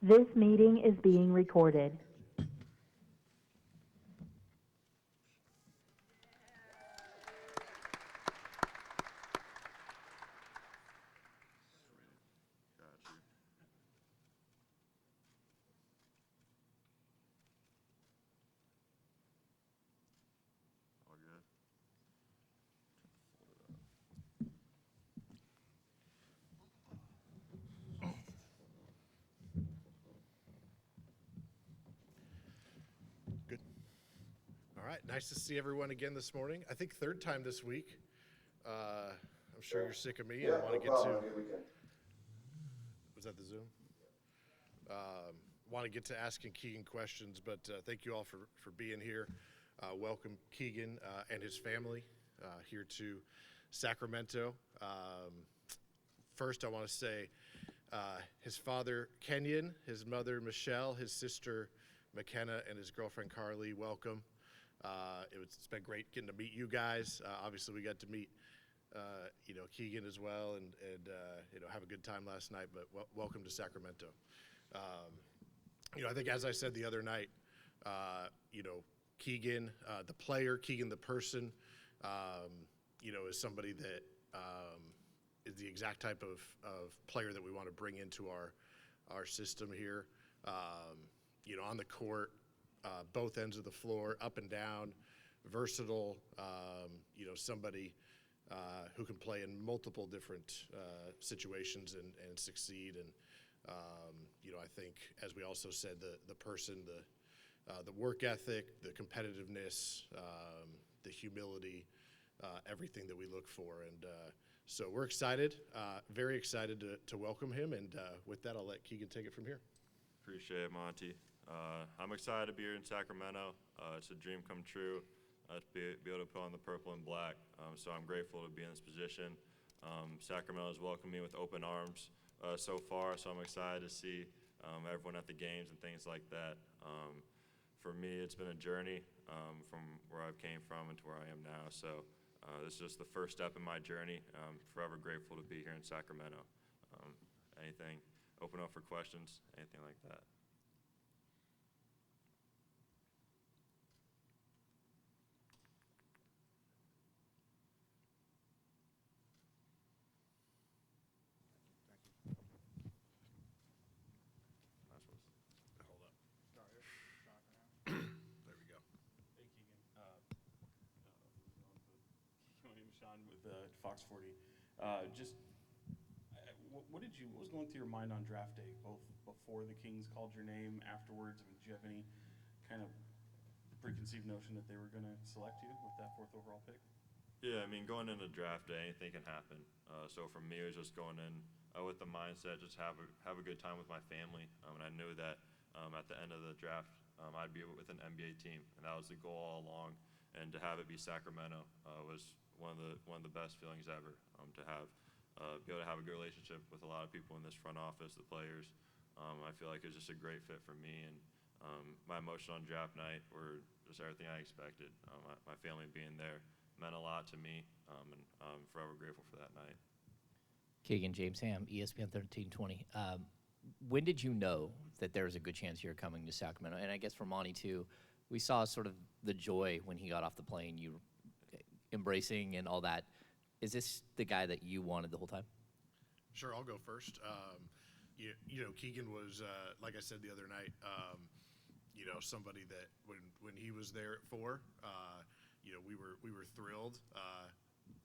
This meeting is being recorded. Got you. All good. Fold it up. Good. All right. Nice to see everyone again this morning. I think third time this week. I'm sure you're sick of me and want to get to. Was that the Zoom? Want to get to asking Keegan questions, but thank you all for being here. Welcome Keegan and his family here to Sacramento. First, I want to say his father, Kenyon, his mother, Michelle, his sister, McKenna, and his girlfriend, Carly, welcome. It's been great getting to meet you guys. Obviously, we got to meet, Keegan as well, and have a good time last night, but welcome to Sacramento. I think as I said the other night, Keegan, the player, Keegan, the person, is somebody that is the exact type of player that we want to bring into our system here. On the court, both ends of the floor, up and down, versatile, somebody who can play in multiple different situations and succeed. And, I think, as we also said, the person, the work ethic, the competitiveness, the humility, everything that we look for. And so we're excited, very excited to welcome him. And with that, I'll let Keegan take it from here. Appreciate it, Monty. I'm excited to be here in Sacramento. It's a dream come true to be able to put on the purple and black. So I'm grateful to be in this position. Sacramento has welcomed me with open arms so far, so I'm excited to see everyone at the games and things like that. For me, it's been a journey from where I came from and to where I am now. So this is just the first step in my journey. I'm forever grateful to be here in Sacramento. Anything, open up for questions, anything like that. Hold up. There we go. Hey, Keegan. My name is Sean with Fox 40. What was going through your mind on draft day, both before the Kings called your name, afterwards? I mean, did you have any kind of preconceived notion that they were going to select you with that 4th overall pick? Yeah, I mean, going into draft day, anything can happen. So for me, it was just going in with the mindset, just have a good time with my family. And I knew that at the end of the draft, I'd be with an NBA team, and that was the goal all along. And to have it be Sacramento was one of the best feelings ever. To be able to have a good relationship with a lot of people in this front office, the players. I feel like it was just a great fit for me, and my emotion on draft night were just everything I expected. My family being there meant a lot to me, and I'm forever grateful for that night. Keegan, James Ham, ESPN 1320. When did you know that there was a good chance you were coming to Sacramento? And I guess for Monty, too, we saw sort of the joy when he got off the plane, you embracing and all that. Is this the guy that you wanted the whole time? Sure, I'll go first. Keegan was, like I said the other night, somebody that when he was there at 4, we were thrilled.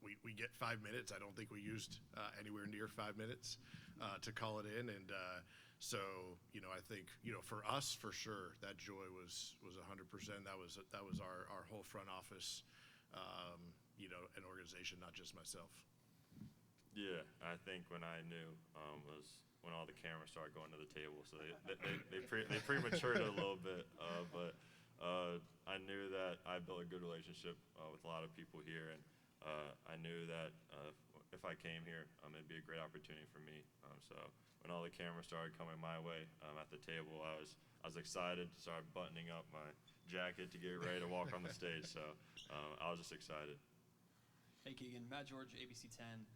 We get 5 minutes. I don't think we used anywhere near 5 minutes to call it in, and so I think for us for sure that joy was 100%. That was our whole front office, an organization, not just myself. Yeah, I think when I knew was when all the cameras started going to the table. So they prematured it a little bit, but I knew that I built a good relationship with a lot of people here, and I knew that if I came here, it'd be a great opportunity for me. So when all the cameras started coming my way at the table, I was excited. Started buttoning up my jacket to get ready to walk on the stage. So I was just excited. Hey Keegan, Matt George, ABC 10.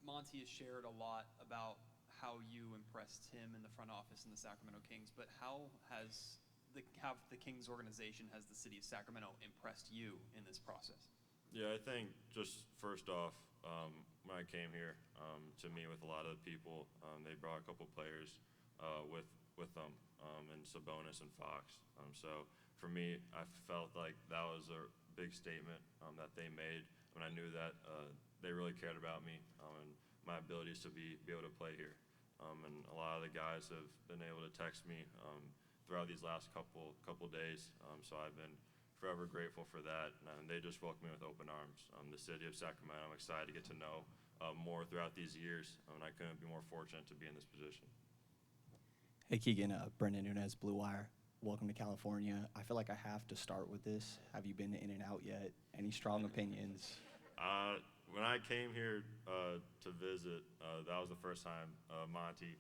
Monty has shared a lot about how you impressed him in the front office in the Sacramento Kings, but how have the Kings organization, has the city of Sacramento impressed you in this process? Yeah, I think just first off, when I came here to meet with a lot of the people, they brought a couple players with them, and Sabonis and Fox. So for me, I felt like that was a big statement that they made when I knew that they really cared about me and my abilities to be able to play here. And a lot of the guys have been able to text me throughout these last couple days. So I've been forever grateful for that, and they just welcomed me with open arms. The city of Sacramento, I'm excited to get to know more throughout these years, and I couldn't be more fortunate to be in this position. Hey Keegan, Brendan Nunez, Blue Wire. Welcome to California. I feel like I have to start with this. Have you been in and out yet? Any strong opinions? When I came here to visit, that was the first time Monty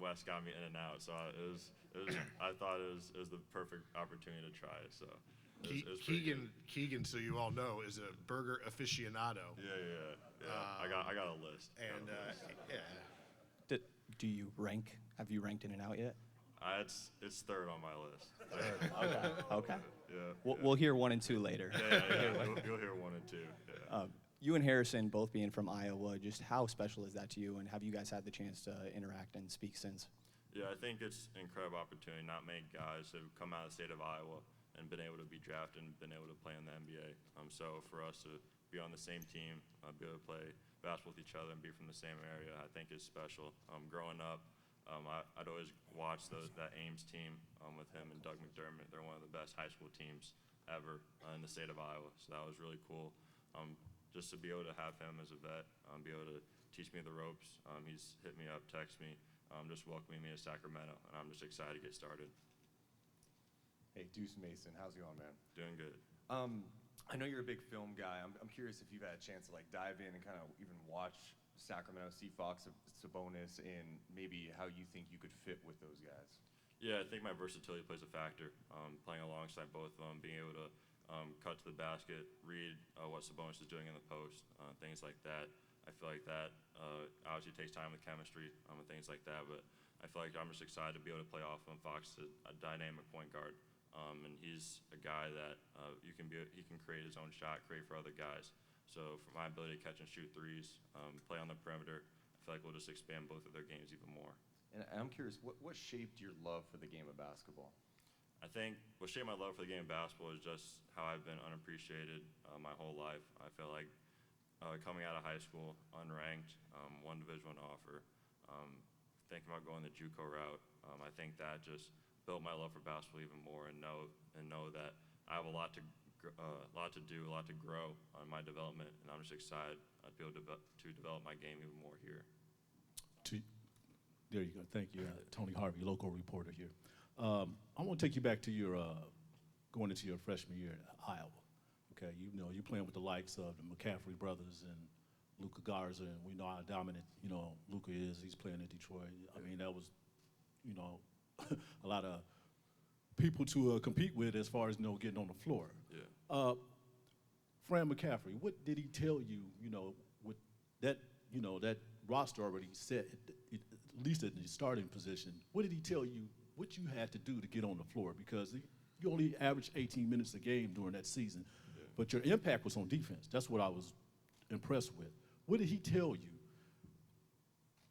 West got me in and out. So I thought it was the perfect opportunity to try it. So it was pretty good. Keegan, so you all know, is a burger aficionado. Yeah. I got a list. And yeah. Do you rank? Have you ranked in and out yet? It's third on my list. Okay. Yeah. We'll hear 1 and 2 later. Yeah. You'll hear 1 and 2. Yeah. You and Harrison both being from Iowa, just how special is that to you, and have you guys had the chance to interact and speak since? Yeah, I think it's an incredible opportunity. Not many guys have come out of the state of Iowa and been able to be drafted and been able to play in the NBA. So for us to be on the same team, be able to play basketball with each other and be from the same area, I think is special. Growing up, I'd always watch that Ames team with him and Doug McDermott. They're one of the best high school teams ever in the state of Iowa. So that was really cool. Just to be able to have him as a vet, be able to teach me the ropes. He's hit me up, text me, just welcoming me to Sacramento, and I'm just excited to get started. Hey, Deuce Mason, how's it going, man? Doing good. I know you're a big film guy. I'm curious if you've had a chance to like dive in and kind of even watch Sacramento, see Fox, Sabonis, and maybe how you think you could fit with those guys. Yeah, I think my versatility plays a factor. Playing alongside both of them, being able to cut to the basket, read what Sabonis is doing in the post, things like that. I feel like that obviously takes time with chemistry and things like that, but I feel like I'm just excited to be able to play off him. Fox is a dynamic point guard, and he's a guy that he can create his own shot, create for other guys. So for my ability to catch and shoot threes, play on the perimeter, I feel like we'll just expand both of their games even more. And I'm curious, what shaped your love for the game of basketball? I think what shaped my love for the game of basketball is just how I've been unappreciated my whole life. I feel like coming out of high school, unranked, one Division I offer, thinking about going the JUCO route, I think that just built my love for basketball even more, and know that I have a lot to do, a lot to grow on my development, and I'm just excited to be able to develop my game even more here. There you go. Thank you, Tony Harvey, local reporter here. I want to take you back to your going into your freshman year at Iowa. Okay, you're playing with the likes of the McCaffrey brothers and Luka Garza, and we know how dominant Luka is. He's playing in Detroit. I mean, that was a lot of people to compete with as far as getting on the floor. Yeah. Fran McCaffrey, what did he tell you? With that that roster already set, at least at the starting position. What did he tell you? What you had to do to get on the floor, because you only averaged 18 minutes a game during that season, but your impact was on defense. That's what I was impressed with. What did he tell you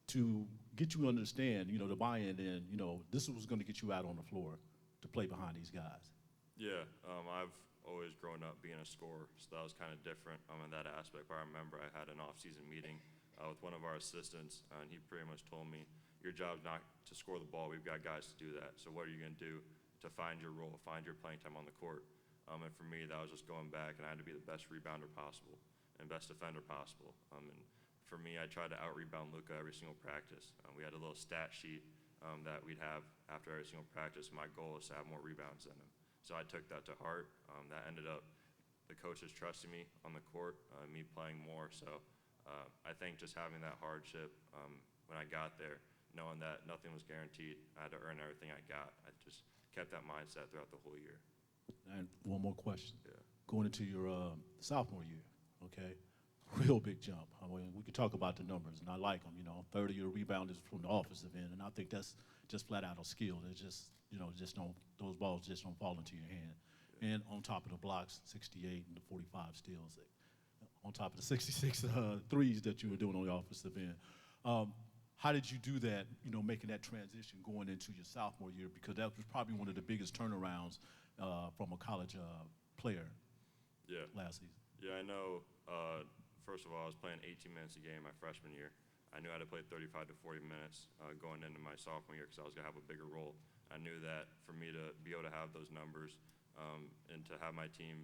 to get you to understand, the buy-in, and this was going to get you out on the floor to play behind these guys? Yeah, I've always grown up being a scorer, so that was kind of different in that aspect. But I remember I had an off-season meeting with one of our assistants, and he pretty much told me, your job's not to score the ball. We've got guys to do that. So what are you going to do to find your role, find your playing time on the court? And for me, that was just going back, and I had to be the best rebounder possible and best defender possible. And for me, I tried to out-rebound Luka every single practice. We had a little stat sheet that we'd have after every single practice. My goal is to have more rebounds than him. So I took that to heart. That ended up the coaches trusting me on the court, me playing more. So I think just having that hardship when I got there, knowing that nothing was guaranteed, I had to earn everything I got. I just kept that mindset throughout the whole year. And one more question. Yeah. Going into your sophomore year, okay, real big jump. I mean, we could talk about the numbers, and I like them. 30 of the rebounders from the offensive end, and I think that's just flat out a skill. It's just, just don't, those balls just don't fall into your hand. And on top of the blocks, 68 and the 45 steals, on top of the 66 threes that you were doing on the offensive end. How did you do that, making that transition going into your sophomore year? Because that was probably one of the biggest turnarounds from a college player last season. Yeah, I know. First of all, I was playing 18 minutes a game my freshman year. I knew I had to play 35 to 40 minutes going into my sophomore year because I was going to have a bigger role. I knew that for me to be able to have those numbers and to have my team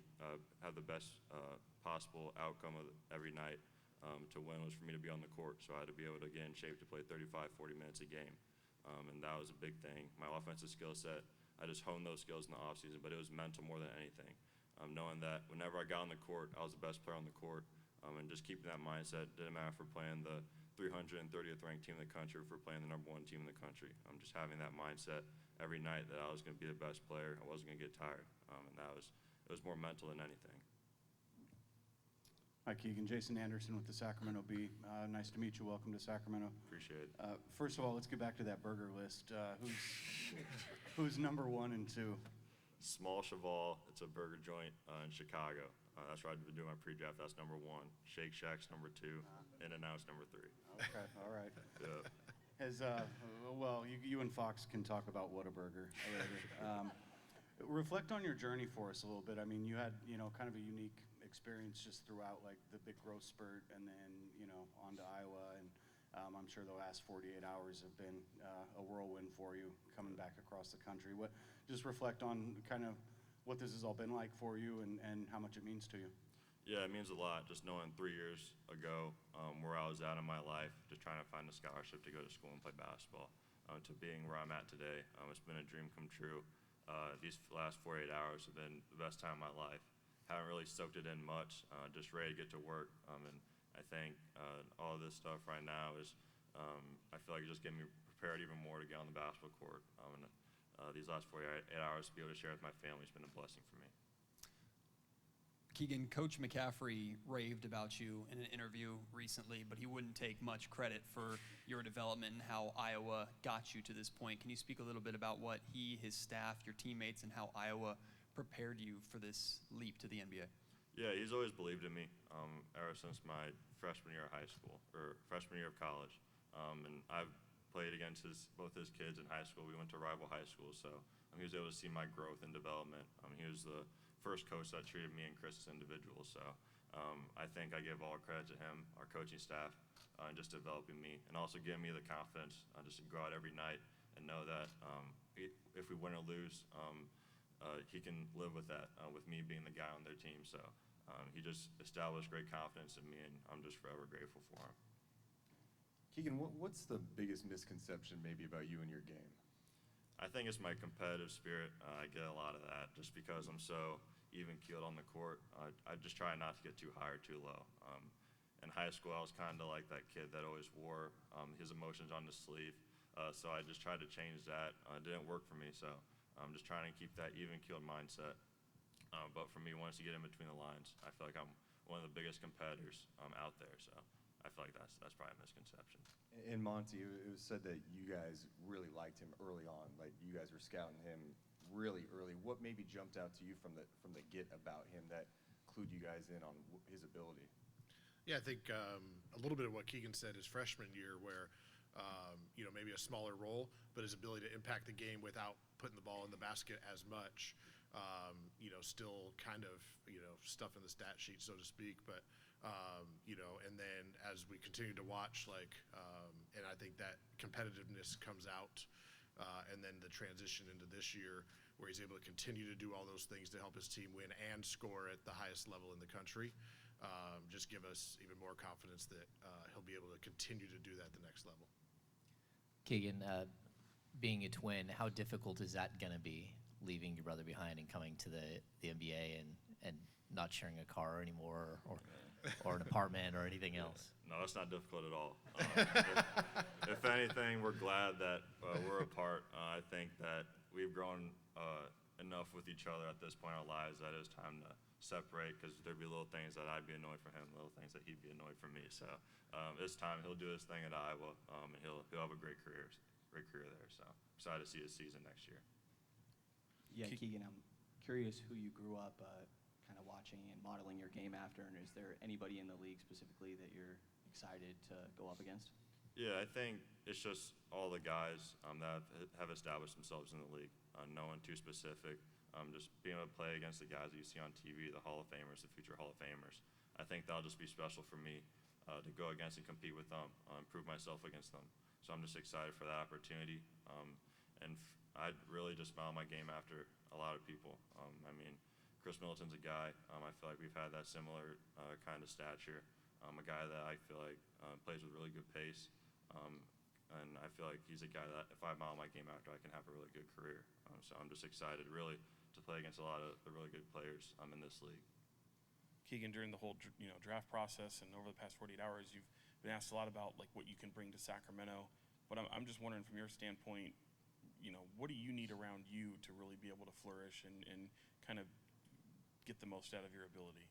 have the best possible outcome of every night to win was for me to be on the court. So I had to be able to get in shape to play 35, 40 minutes a game. And that was a big thing. My offensive skill set, I just honed those skills in the offseason, but it was mental more than anything. Knowing that whenever I got on the court, I was the best player on the court. And just keeping that mindset, didn't matter if we're playing the 330th ranked team in the country, or if we're playing the #1 team in the country. Just having that mindset every night that I was going to be the best player. I wasn't going to get tired. And it was more mental than anything. Hi, Keegan. Jason Anderson with the Sacramento Bee. Nice to meet you. Welcome to Sacramento. Appreciate it. First of all, let's get back to that burger list. Who's number 1 and 2? Small Cheval, it's a burger joint in Chicago. That's where I've been doing my pre-draft. That's number 1. Shake Shack's number 2. In-N-Out's number 3. Okay, all right. Yeah. Well, you and Fox can talk about Whataburger later. Reflect on your journey for us a little bit. I mean, you had, kind of a unique experience just throughout, like the big growth spurt and then, on to Iowa. And I'm sure the last 48 hours have been a whirlwind for you coming back across the country. Just reflect on kind of what this has all been like for you and how much it means to you. Yeah, it means a lot. Just knowing 3 years ago where I was at in my life, just trying to find a scholarship to go to school and play basketball, to being where I'm at today. It's been a dream come true. These last 48 hours have been the best time of my life. Haven't really soaked it in much, just ready to get to work. And I think all of this stuff right now is, I feel like it's just getting me prepared even more to get on the basketball court. These last 48 hours to be able to share with my family has been a blessing for me. Keegan, Coach McCaffrey raved about you in an interview recently, but he wouldn't take much credit for your development and how Iowa got you to this point. Can you speak a little bit about what he, his staff, your teammates, and how Iowa prepared you for this leap to the NBA? Yeah, he's always believed in me ever since my freshman year of high school, or freshman year of college. And I've played against both his kids in high school. We went to rival high schools, so he was able to see my growth and development. He was the first coach that treated me and Chris as individuals, so I think I give all credit to him, our coaching staff, just developing me, and also giving me the confidence just to go out every night and know that if we win or lose, he can live with that, with me being the guy on their team. So he just established great confidence in me, and I'm just forever grateful for him. Keegan, what's the biggest misconception maybe about you and your game? I think it's my competitive spirit. I get a lot of that just because I'm so even-keeled on the court. I just try not to get too high or too low. In high school, I was kind of like that kid that always wore his emotions on his sleeve. So I just tried to change that. It didn't work for me, so I'm just trying to keep that even-keeled mindset. But for me, once you get in between the lines, I feel like I'm one of the biggest competitors out there. So I feel like that's probably a misconception. In Monty, it was said that you guys really liked him early on. Like you guys were scouting him really early. What maybe jumped out to you from the get about him that clued you guys in on his ability? Yeah, I think a little bit of what Keegan said his freshman year, where maybe a smaller role, but his ability to impact the game without putting the ball in the basket as much. Still kind of stuff in the stat sheet, so to speak, but. And then as we continue to watch, and I think that competitiveness comes out, and then the transition into this year where he's able to continue to do all those things to help his team win and score at the highest level in the country, just give us even more confidence that he'll be able to continue to do that at the next level. Keegan, being a twin, how difficult is that going to be, leaving your brother behind and coming to the NBA and not sharing a car anymore or an apartment or anything else? No, it's not difficult at all. If anything, we're glad that we're apart. I think that we've grown enough with each other at this point in our lives that it's time to separate, because there'd be little things that I'd be annoyed for him, little things that he'd be annoyed for me. So it's time. He'll do his thing at Iowa, and he'll have a great career there. So excited to see his season next year. Yeah, Keegan, I'm curious who you grew up kind of watching and modeling your game after, and is there anybody in the league specifically that you're excited to go up against? Yeah, I think it's just all the guys that have established themselves in the league. No one too specific. Just being able to play against the guys that you see on TV, the Hall of Famers, the future Hall of Famers. I think that'll just be special for me to go against and compete with them, prove myself against them. So I'm just excited for that opportunity. I'd really just model my game after a lot of people. I mean, Chris Middleton's a guy. I feel like we've had that similar kind of stature. A guy that I feel like plays with really good pace. And I feel like he's a guy that if I model my game after, I can have a really good career. So I'm just excited really to play against a lot of the really good players in this league. Keegan, during the whole draft process and over the past 48 hours, you've been asked a lot about like what you can bring to Sacramento. But I'm just wondering from your standpoint, what do you need around you to really be able to flourish and kind of get the most out of your ability?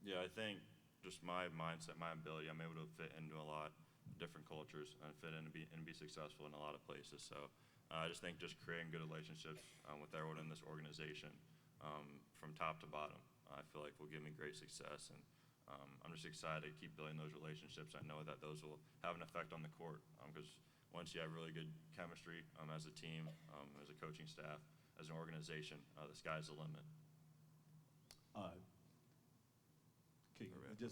Yeah, I think just my mindset, my ability, I'm able to fit into a lot of different cultures and fit in and be successful in a lot of places. So I just think just creating good relationships with everyone in this organization from top to bottom, I feel like will give me great success. And I'm just excited to keep building those relationships. I know that those will have an effect on the court because once you have really good chemistry as a team, as a coaching staff, as an organization, the sky's the limit. Keegan, you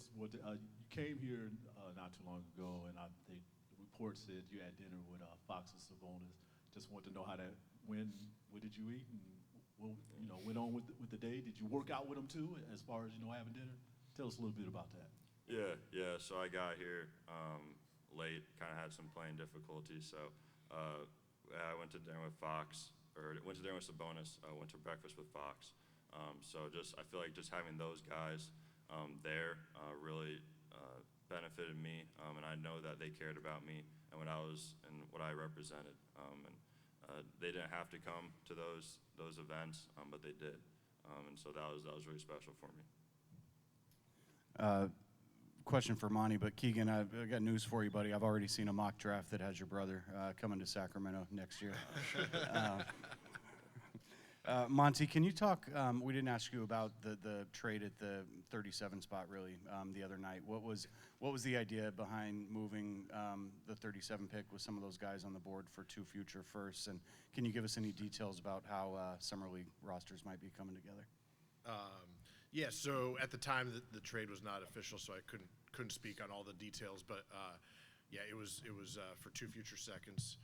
came here not too long ago, and the report said you had dinner with Fox and Sabonis. Just want to know how that went. What did you eat, and what went on with the day? Did you work out with them too, as far as having dinner? Tell us a little bit about that. Yeah. So I got here late, kind of had some playing difficulties. So I went to dinner with Fox, or went to dinner with Sabonis. Went to breakfast with Fox. So I feel like just having those guys there really benefited me, and I know that they cared about me and what I represented. They didn't have to come to those events, but they did, and so that was really special for me. Question for Monty, but Keegan, I've got news for you, buddy. I've already seen a mock draft that has your brother coming to Sacramento next year. Monty, can you talk? We didn't ask you about the trade at the 37 spot really the other night. What was the idea behind moving the 37 pick with some of those guys on the board for 2 future firsts? And can you give us any details about how summer league rosters might be coming together? Yeah. So at the time, the trade was not official, so I couldn't speak on all the details. But yeah, it was for 2 future seconds.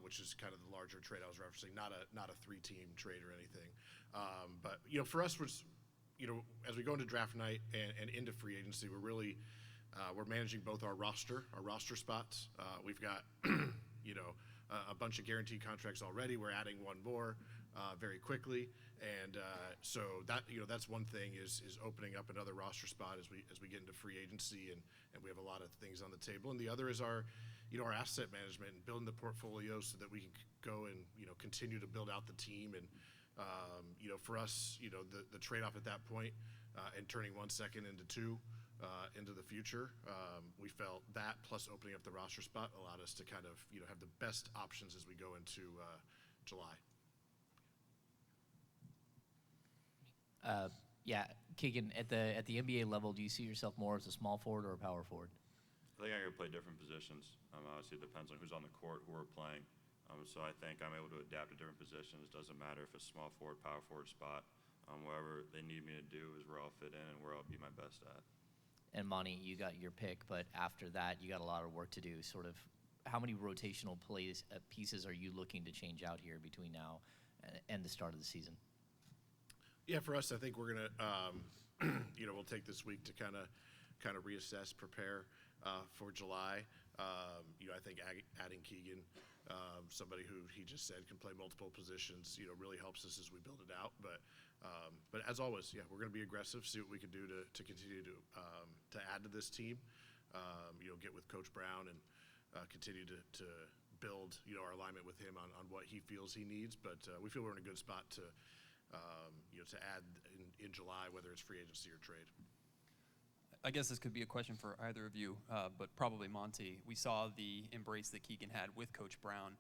Which is kind of the larger trade I was referencing, not a 3-team trade or anything. But for us, as we go into draft night and into free agency, we're managing both our roster spots. We've got a bunch of guaranteed contracts already. We're adding one more very quickly, and so that's one thing is opening up another roster spot as we get into free agency, and we have a lot of things on the table. And the other is our asset management and building the portfolio so that we can go and continue to build out the team. And for us, the trade-off at that point and turning 1 second into 2 into the future, we felt that plus opening up the roster spot allowed us to kind of have the best options as we go into July. Yeah, Keegan, at the NBA level, do you see yourself more as a small forward or a power forward? I think I can play different positions. Obviously, it depends on who's on the court, who we're playing. So I think I'm able to adapt to different positions. Doesn't matter if it's small forward, power forward spot. Wherever they need me to do is where I'll fit in and where I'll be my best at. And Monty, you got your pick, but after that, you got a lot of work to do. Sort of, how many rotational pieces are you looking to change out here between now and the start of the season? Yeah, for us, I think we're gonna, we'll take this week to kind of reassess, prepare for July. I think adding Keegan, somebody who he just said can play multiple positions, really helps us as we build it out. But as always, yeah, we're going to be aggressive, see what we can do to continue to add to this team. Get with Coach Brown and continue to build our alignment with him on what he feels he needs. But we feel we're in a good spot to to add in July, whether it's free agency or trade. I guess this could be a question for either of you, but probably Monty. We saw the embrace that Keegan had with Coach Brown.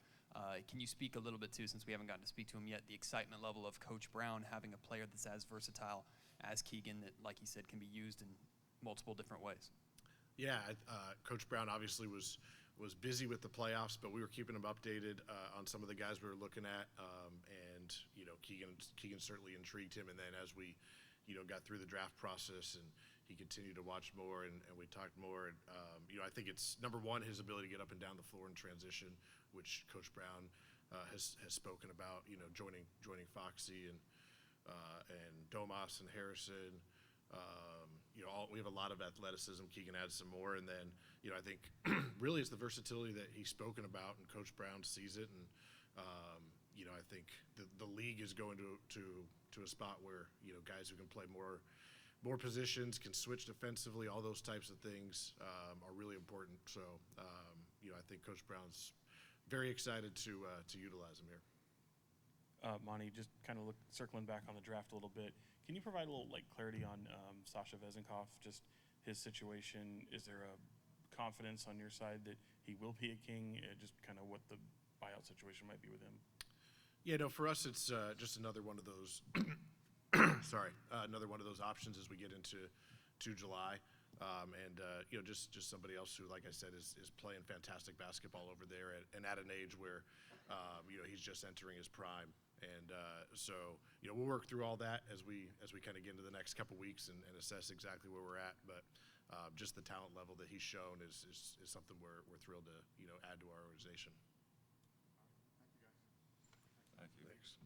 Can you speak a little bit to, since we haven't gotten to speak to him yet, the excitement level of Coach Brown having a player that's as versatile as Keegan that, like he said, can be used in multiple different ways? Yeah, Coach Brown obviously was busy with the playoffs, but we were keeping him updated on some of the guys we were looking at, and Keegan certainly intrigued him. And then as we got through the draft process and he continued to watch more and we talked more, and I think it's number one, his ability to get up and down the floor in transition, which Coach Brown has spoken about. Joining Foxy and Domas and Harrison. We have a lot of athleticism. Keegan adds some more, and then I think really it's the versatility that he's spoken about, and Coach Brown sees it, and I think the league is going to a spot where guys who can play more positions, can switch defensively, all those types of things are really important. So I think Coach Brown's very excited to utilize him here. Monty, just kind of circling back on the draft a little bit, can you provide a little clarity on Sasha Vezenkov, just his situation? Is there a confidence on your side that he will be a King? Just kind of what the buyout situation might be with him? Yeah, no, for us it's just another one of those. Another one of those options as we get into July, and just somebody else who, like I said, is playing fantastic basketball over there and at an age where he's just entering his prime, and so we'll work through all that as we kind of get into the next couple weeks and assess exactly where we're at. But just the talent level that he's shown is something we're thrilled to add to our organization. Thank you. Thanks.